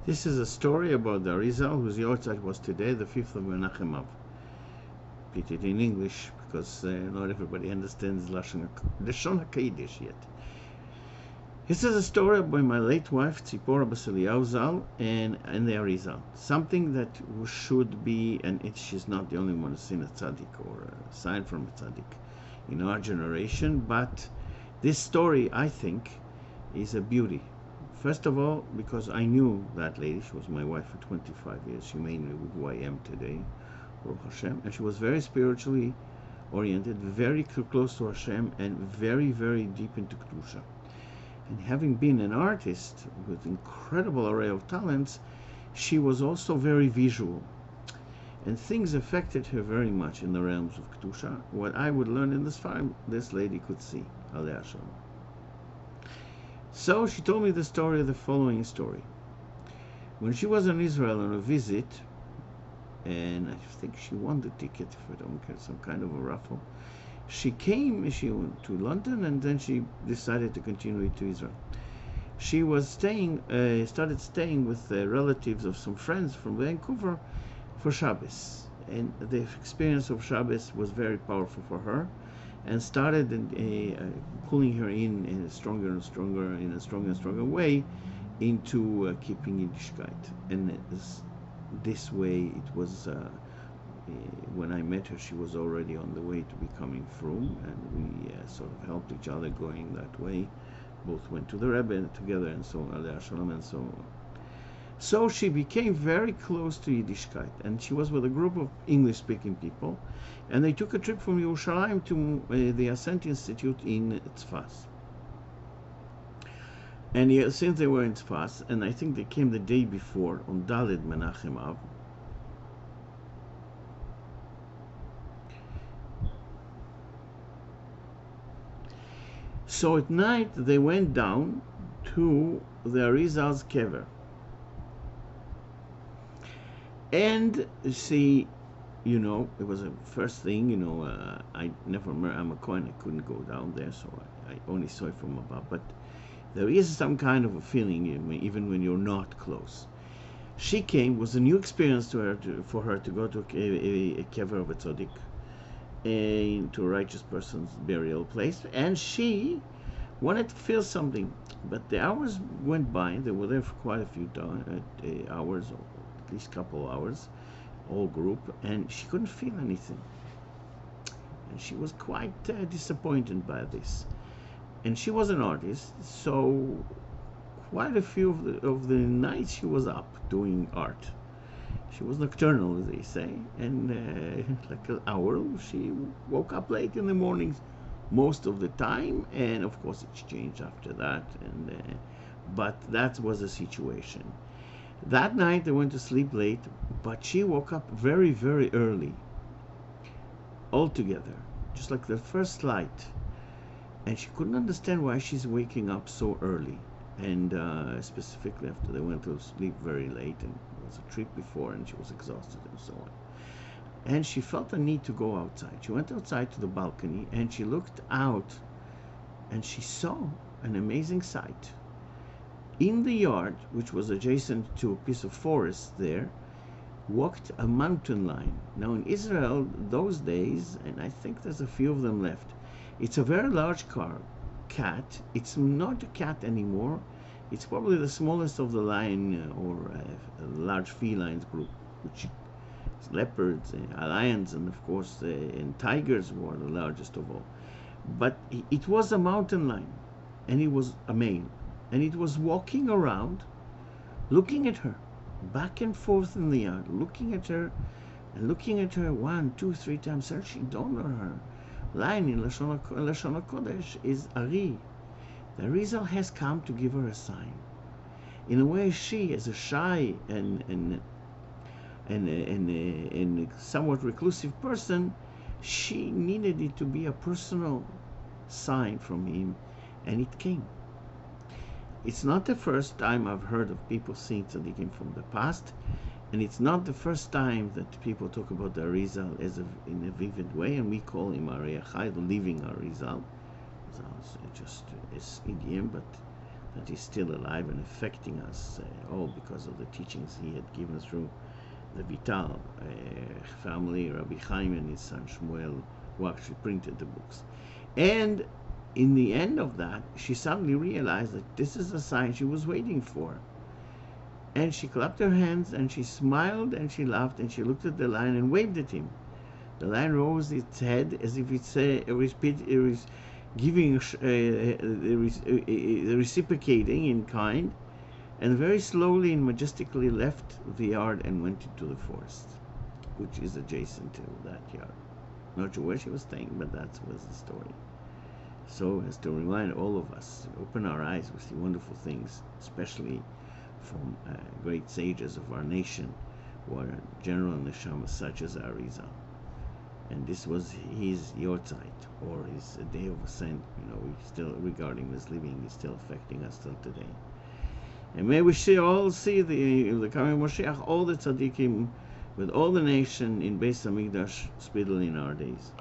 This is a story about the Arizal whose Yortzeit was today, the 5th of Menachem Av. Repeat it in English because not everybody understands Lashon HaKodesh yet. This is a story by my late wife Tzipora Bas Eliyahu Zal and the Arizal. Something that should be, and she's not the only one who's seen a tzaddik or a sign from a tzaddik in our generation, but this story, I think, is a beauty. First of all, because I knew that lady. She was my wife for 25 years. She made me who I am today, Baruch Hashem. And she was very spiritually oriented, very close to Hashem, and very, very deep into Kedusha. And having been an artist with incredible array of talents, she was also very visual. And things affected her very much in the realms of Kedusha. What I would learn in this farm, this lady could see. Alei Shalom. So she told me the following story. When she was in Israel on a visit, and I think she won the ticket, if I don't get some kind of a raffle, she went to London, and then she decided to continue to Israel. She was started staying with relatives of some friends from Vancouver for Shabbos. And the experience of Shabbos was very powerful for her, and started pulling her in a stronger and stronger way into keeping Yiddishkeit. And this way it was, when I met her, she was already on the way to becoming frum, and we sort of helped each other going that way. Both went to the Rebbe together, and so on, Alei Shalom, and so on. So she became very close to Yiddishkeit, and she was with a group of English-speaking people, and they took a trip from Yerushalayim to the Ascent Institute in Tzfas. And since they were in Tzfas, and I think they came the day before, on Daled Menachem Av, so at night they went down to the Arizal's kever. And see, it was a first thing, I never remember, I'm a Kohen, I couldn't go down there, so I only saw it from above. But there is some kind of a feeling, even when you're not close. She came, was a new experience for her to go to a kever of a tzaddik, to a righteous person's burial place, and she wanted to feel something. But the hours went by, they were there for quite a few hours, or at least a couple hours, whole group, and she couldn't feel anything. And she was quite disappointed by this. And she was an artist, so quite a few of the nights she was up doing art. She was nocturnal, as they say, and like an owl, she woke up late in the mornings most of the time, and of course it's changed after that, but that was the situation. That night they went to sleep late, but she woke up very, very early, altogether, just like the first light. And she couldn't understand why she's waking up so early, and specifically after they went to sleep very late, and it was a trip before, and she was exhausted and so on. And she felt a need to go outside. She went outside to the balcony, and she looked out, and she saw an amazing sight. In the yard, which was adjacent to a piece of forest there, walked a mountain lion. Now in Israel, those days, and I think there's a few of them left, it's a very large cat. It's not a cat anymore. It's probably the smallest of the lion or large felines group, which is leopards, lions, and of course and tigers were the largest of all. But it was a mountain lion, and it was a male, and it was walking around, looking at her, back and forth in the yard, looking at her, and looking at her 1, 2, 3 times, searching down on her. Lion in Lashon HaKodesh is Ari. The Arizal has come to give her a sign. In a way, she, as a shy and somewhat reclusive person, she needed it to be a personal sign from him, and it came. It's not the first time I've heard of people seeing tzaddikim from the past, and it's not the first time that people talk about the Arizal in a vivid way, and we call him Ari Achai, the living Arizal. It's just idiom, but that is still alive and affecting us all because of the teachings he had given through the Vital family, Rabbi Chaim and his son Shmuel, who actually printed the books. And in the end of that, she suddenly realized that this is a sign she was waiting for. And she clapped her hands and she smiled and she laughed and she looked at the lion and waved at him. The lion rose its head as if it's giving, reciprocating in kind, and very slowly and majestically left the yard and went into the forest, which is adjacent to that yard. Not sure where she was staying, but that was the story. So as to remind all of us, open our eyes, we see wonderful things, especially from great sages of our nation, who are general neshamas such as Arizal. And this was his Yortzeit, or his day of ascent. We still regarding him as living, he's still affecting us till today. And may we all see the coming Moshiach, all the tzaddikim, with all the nation in Beis Hamikdash speedily in our days.